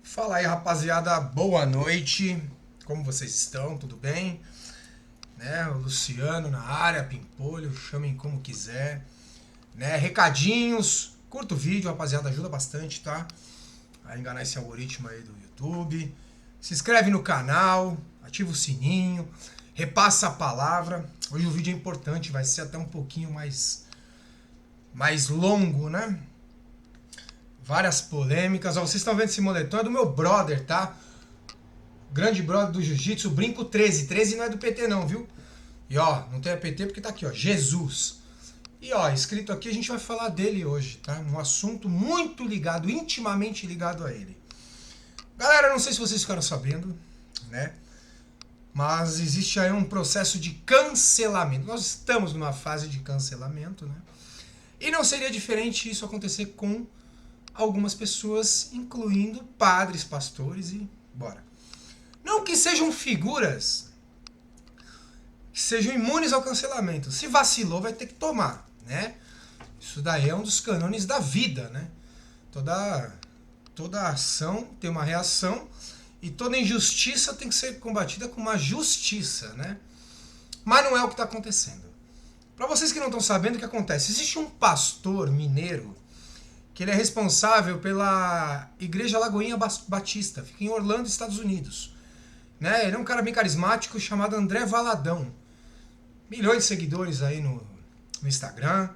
Fala aí, rapaziada, boa noite. Como vocês estão? Tudo bem? Né? O Luciano na área, Pimpolho, chamem como quiser. Né? Recadinhos, curta o vídeo, rapaziada, ajuda bastante, tá? A enganar esse algoritmo aí do YouTube. Se inscreve no canal, ativa o sininho, repassa a palavra. Hoje o vídeo é importante, vai ser até um pouquinho mais longo, né? Várias polêmicas. Ó, vocês estão vendo esse moletom? É do meu brother, tá? Grande brother do Jiu-Jitsu, Brinco 13. 13 não é do PT não, viu? E ó, não tem a PT porque tá aqui, ó, Jesus. E ó, escrito aqui, a gente vai falar dele hoje, tá? Um assunto muito ligado, intimamente ligado a ele. Galera, não sei se vocês ficaram sabendo, né? Mas existe aí um processo de cancelamento. Nós estamos numa fase de cancelamento, né? E não seria diferente isso acontecer com algumas pessoas, incluindo padres, pastores e bora. Não que sejam figuras que sejam imunes ao cancelamento. Se vacilou, vai ter que tomar, né? Isso daí é um dos cânones da vida, né? Toda ação tem uma reação e toda injustiça tem que ser combatida com uma justiça, né? Mas não é o que está acontecendo. Para vocês que não estão sabendo o que acontece, existe um pastor mineiro que ele é responsável pela Igreja Lagoinha Batista, fica em Orlando, Estados Unidos. Né? Ele é um cara bem carismático chamado André Valadão. Milhões de seguidores aí no Instagram,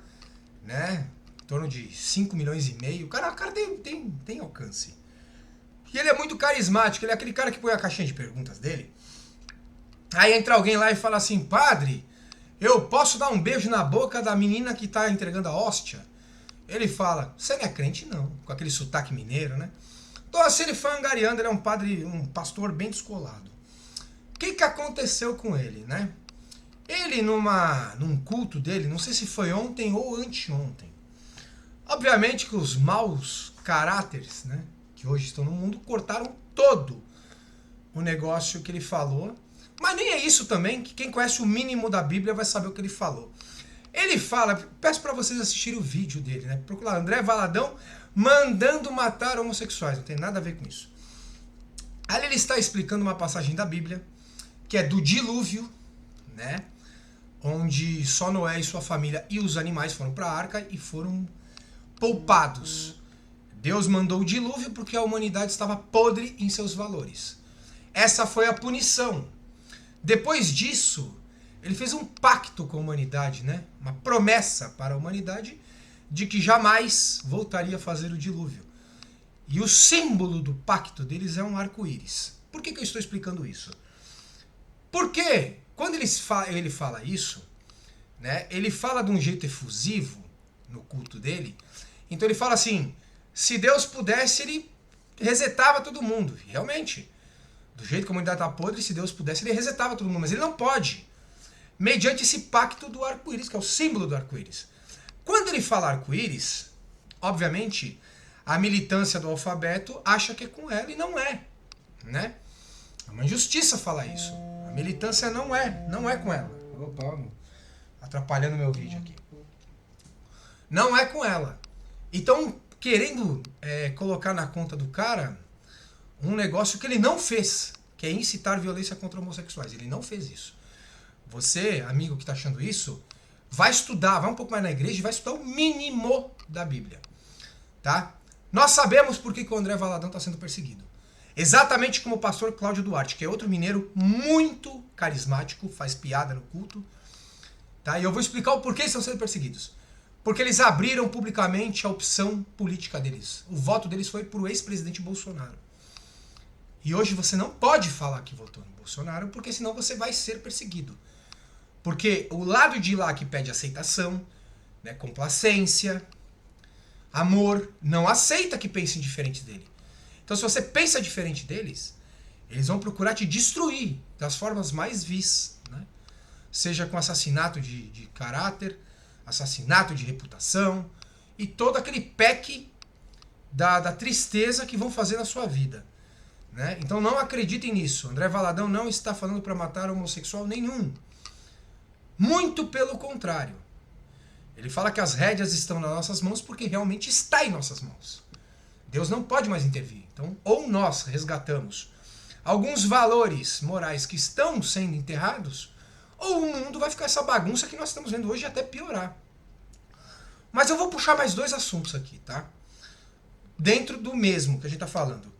né? Em torno de 5 milhões e meio. O cara tem alcance. E ele é muito carismático, ele é aquele cara que põe a caixinha de perguntas dele. Aí entra alguém lá e fala assim: padre, eu posso dar um beijo na boca da menina que tá entregando a hóstia? Ele fala: você não é crente não, com aquele sotaque mineiro, né? Então assim ele foi angariando, ele é um pastor bem descolado. O que aconteceu com ele, né? Ele num culto dele, não sei se foi ontem ou anteontem. Obviamente que os maus caráteres, né, que hoje estão no mundo, cortaram todo o negócio que ele falou. Mas nem é isso também, que quem conhece o mínimo da Bíblia vai saber o que ele falou. Ele fala, peço para vocês assistirem o vídeo dele, né? Procura André Valadão mandando matar homossexuais, não tem nada a ver com isso. Ali ele está explicando uma passagem da Bíblia, que é do dilúvio, né? Onde só Noé e sua família e os animais foram para a arca e foram poupados. Deus mandou o dilúvio porque a humanidade estava podre em seus valores. Essa foi a punição. Depois disso, ele fez um pacto com a humanidade, né? Uma promessa para a humanidade de que jamais voltaria a fazer o dilúvio. E o símbolo do pacto deles é um arco-íris. Por que eu estou explicando isso? Porque quando ele fala isso, né, ele fala de um jeito efusivo no culto dele. Então ele fala assim: se Deus pudesse, ele resetava todo mundo. E realmente, do jeito que a humanidade está podre, se Deus pudesse, ele resetava todo mundo. Mas ele não pode. Mediante esse pacto do arco-íris, que é o símbolo do arco-íris. Quando ele fala arco-íris, obviamente, a militância do alfabeto acha que é com ela e não é, né? É uma injustiça falar isso. A militância não é com ela. Opa, atrapalhando meu vídeo aqui. Não é com ela. Então, querendo colocar na conta do cara um negócio que ele não fez, que é incitar violência contra homossexuais. Ele não fez isso. Você, amigo que está achando isso, vai estudar, vai um pouco mais na igreja e vai estudar o mínimo da Bíblia. Tá? Nós sabemos por que o André Valadão está sendo perseguido. Exatamente como o pastor Cláudio Duarte, que é outro mineiro muito carismático, faz piada no culto. Tá? E eu vou explicar o porquê estão sendo perseguidos. Porque eles abriram publicamente a opção política deles. O voto deles foi para o ex-presidente Bolsonaro. E hoje você não pode falar que votou no Bolsonaro, porque senão você vai ser perseguido. Porque o lado de lá que pede aceitação, né, complacência, amor, não aceita que pensem diferente dele. Então se você pensa diferente deles, eles vão procurar te destruir das formas mais vis. Né? Seja com assassinato de caráter, assassinato de reputação e todo aquele pack da tristeza que vão fazer na sua vida. Né? Então não acreditem nisso. André Valadão não está falando para matar homossexual nenhum. Muito pelo contrário. Ele fala que as rédeas estão nas nossas mãos porque realmente está em nossas mãos. Deus não pode mais intervir. Então, ou nós resgatamos alguns valores morais que estão sendo enterrados, ou o mundo vai ficar essa bagunça que nós estamos vendo hoje e até piorar. Mas eu vou puxar mais dois assuntos aqui, tá? Dentro do mesmo que a gente tá falando.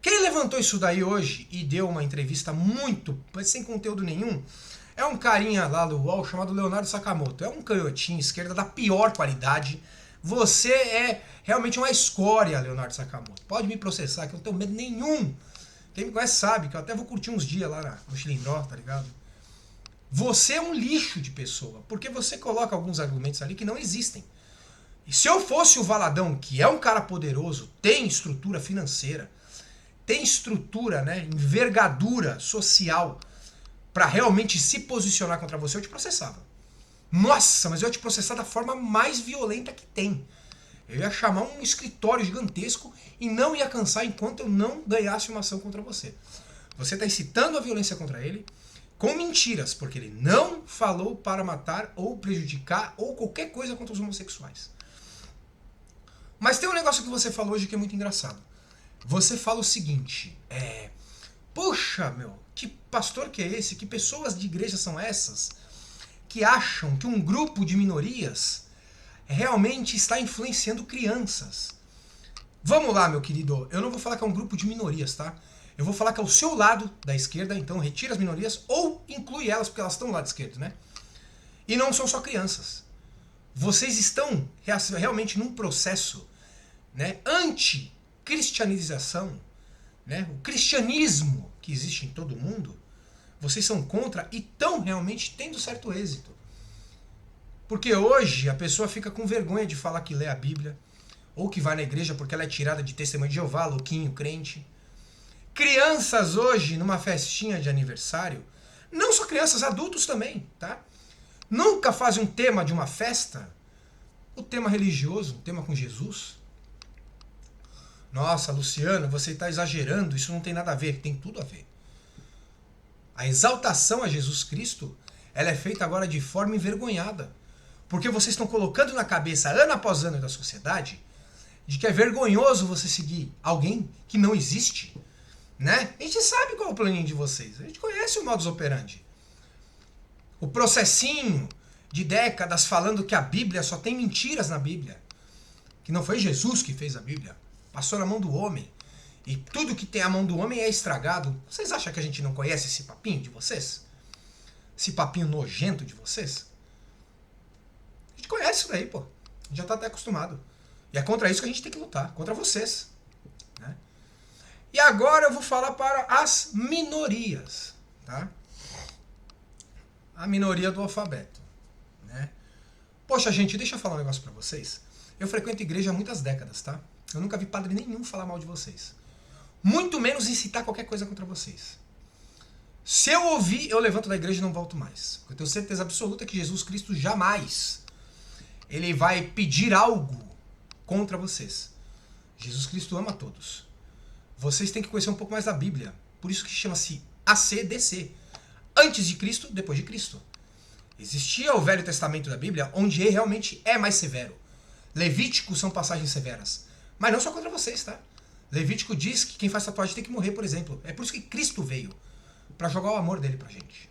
Quem levantou isso daí hoje e deu uma entrevista muito, sem conteúdo nenhum, é um carinha lá do UOL chamado Leonardo Sakamoto. É um canhotinho esquerda da pior qualidade. Você é realmente uma escória, Leonardo Sakamoto. Pode me processar, que eu não tenho medo nenhum. Quem me conhece sabe que eu até vou curtir uns dias lá no Chilindró, tá ligado? Você é um lixo de pessoa, porque você coloca alguns argumentos ali que não existem. E se eu fosse o Valadão, que é um cara poderoso, tem estrutura financeira, tem estrutura, né, envergadura social para realmente se posicionar contra você, eu te processava. Nossa, mas eu ia te processar da forma mais violenta que tem. Eu ia chamar um escritório gigantesco e não ia cansar enquanto eu não ganhasse uma ação contra você. Você está incitando a violência contra ele com mentiras, porque ele não falou para matar ou prejudicar ou qualquer coisa contra os homossexuais. Mas tem um negócio que você falou hoje que é muito engraçado. Você fala o seguinte, poxa, meu, que pastor que é esse? Que pessoas de igreja são essas que acham que um grupo de minorias realmente está influenciando crianças? Vamos lá, meu querido, eu não vou falar que é um grupo de minorias, tá? Eu vou falar que é o seu lado da esquerda, então retira as minorias ou inclui elas, porque elas estão do lado esquerdo, né? E não são só crianças. Vocês estão realmente num processo, né, anti-cristianização, né, o cristianismo que existe em todo mundo, vocês são contra e estão realmente tendo certo êxito. Porque hoje a pessoa fica com vergonha de falar que lê a Bíblia, ou que vai na igreja porque ela é tirada de Testemunho de Jeová, louquinho, crente. Crianças hoje, numa festinha de aniversário, não só crianças, adultos também, tá? Nunca fazem um tema de uma festa, o tema religioso, um tema com Jesus. Nossa, Luciano, você está exagerando, isso não tem nada a ver. Tem tudo a ver. A exaltação a Jesus Cristo, ela é feita agora de forma envergonhada. Porque vocês estão colocando na cabeça, ano após ano da sociedade, de que é vergonhoso você seguir alguém que não existe. Né? A gente sabe qual é o planinho de vocês. A gente conhece o modus operandi. O processinho de décadas falando que a Bíblia só tem mentiras na Bíblia. Que não foi Jesus que fez a Bíblia. Passou na mão do homem. E tudo que tem a mão do homem é estragado. Vocês acham que a gente não conhece esse papinho de vocês? Esse papinho nojento de vocês? A gente conhece isso daí, pô. A gente já tá até acostumado. E é contra isso que a gente tem que lutar. Contra vocês. Né? E agora eu vou falar para as minorias. Tá? A minoria do alfabeto. Né? Poxa, gente, deixa eu falar um negócio pra vocês. Eu frequento igreja há muitas décadas, tá? Eu nunca vi padre nenhum falar mal de vocês. Muito menos incitar qualquer coisa contra vocês. Se eu ouvir, eu levanto da igreja e não volto mais. Eu tenho certeza absoluta que Jesus Cristo jamais ele vai pedir algo contra vocês. Jesus Cristo ama todos. Vocês têm que conhecer um pouco mais da Bíblia. Por isso que chama-se ACDC. Antes de Cristo, depois de Cristo. Existia o Velho Testamento da Bíblia, onde ele realmente é mais severo. Levítico são passagens severas. Mas não só contra vocês, tá? Levítico diz que quem faz tatuagem tem que morrer, por exemplo. É por isso que Cristo veio. Para jogar o amor dele pra gente.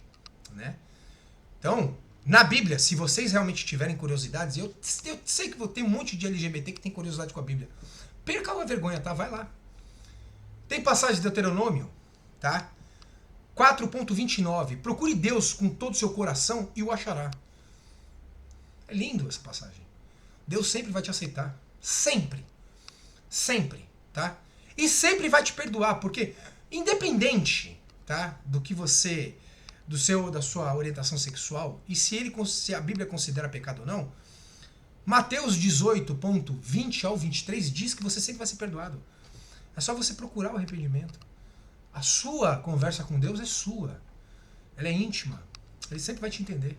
Né? Então, na Bíblia, se vocês realmente tiverem curiosidades, eu sei que tem um monte de LGBT que tem curiosidade com a Bíblia. Perca a vergonha, tá? Vai lá. Tem passagem de Deuteronômio, tá? 4.29. Procure Deus com todo o seu coração e o achará. É lindo essa passagem. Deus sempre vai te aceitar. Sempre. Sempre, tá? E sempre vai te perdoar, porque independente, tá, do que você, da sua orientação sexual, e se a Bíblia considera pecado ou não, Mateus 18.20 ao 23 diz que você sempre vai ser perdoado. É só você procurar o arrependimento. A sua conversa com Deus é sua. Ela é íntima. Ele sempre vai te entender.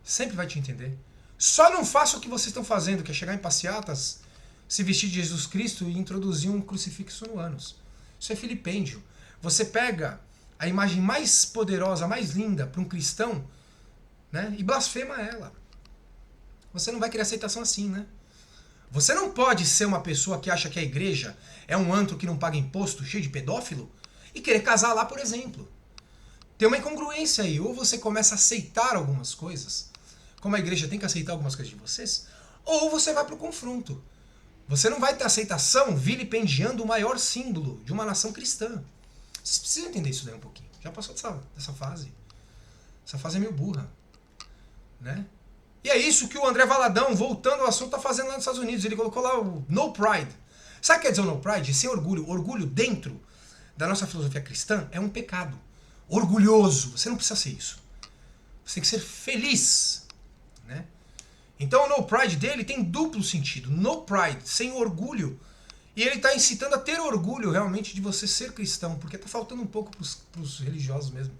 Sempre vai te entender. Só não faça o que vocês estão fazendo, que é chegar em passeatas, se vestir de Jesus Cristo e introduzir um crucifixo no ânus. Isso é filipêndio. Você pega a imagem mais poderosa, mais linda para um cristão, né, e blasfema ela. Você não vai querer aceitação assim, né? Você não pode ser uma pessoa que acha que a igreja é um antro que não paga imposto, cheio de pedófilo, e querer casar lá, por exemplo. Tem uma incongruência aí. Ou você começa a aceitar algumas coisas, como a igreja tem que aceitar algumas coisas de vocês, ou você vai para o confronto. Você não vai ter aceitação vilipendiando o maior símbolo de uma nação cristã. Vocês precisam entender isso daí um pouquinho. Já passou dessa fase. Essa fase é meio burra. Né? E é isso que o André Valadão, voltando ao assunto, está fazendo lá nos Estados Unidos. Ele colocou lá o No Pride. Sabe o que quer dizer o No Pride? Sem orgulho. Orgulho dentro da nossa filosofia cristã é um pecado. Orgulhoso. Você não precisa ser isso. Você tem que ser feliz. Né? Então o No Pride dele tem duplo sentido. No Pride, sem orgulho. E ele está incitando a ter orgulho realmente de você ser cristão. Porque está faltando um pouco para os religiosos mesmo.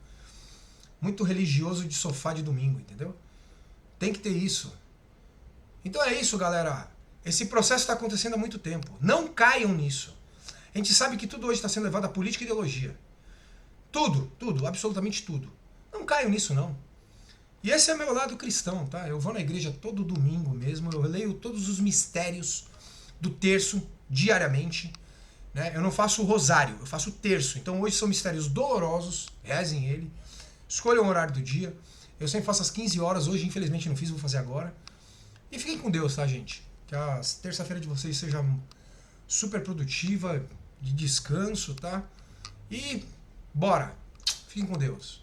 Muito religioso de sofá de domingo, entendeu? Tem que ter isso. Então é isso, galera. Esse processo está acontecendo há muito tempo. Não caiam nisso. A gente sabe que tudo hoje está sendo levado a política e ideologia. Tudo, absolutamente tudo. Não caiam nisso, não. E esse é meu lado cristão, tá? Eu vou na igreja todo domingo mesmo, eu leio todos os mistérios do terço diariamente. Né? Eu não faço o rosário, eu faço o terço. Então hoje são mistérios dolorosos, rezem ele. Escolham o horário do dia. Eu sempre faço às 15 horas, hoje infelizmente não fiz, vou fazer agora. E fiquem com Deus, tá, gente? Que a terça-feira de vocês seja super produtiva, de descanso, tá? E bora! Fiquem com Deus.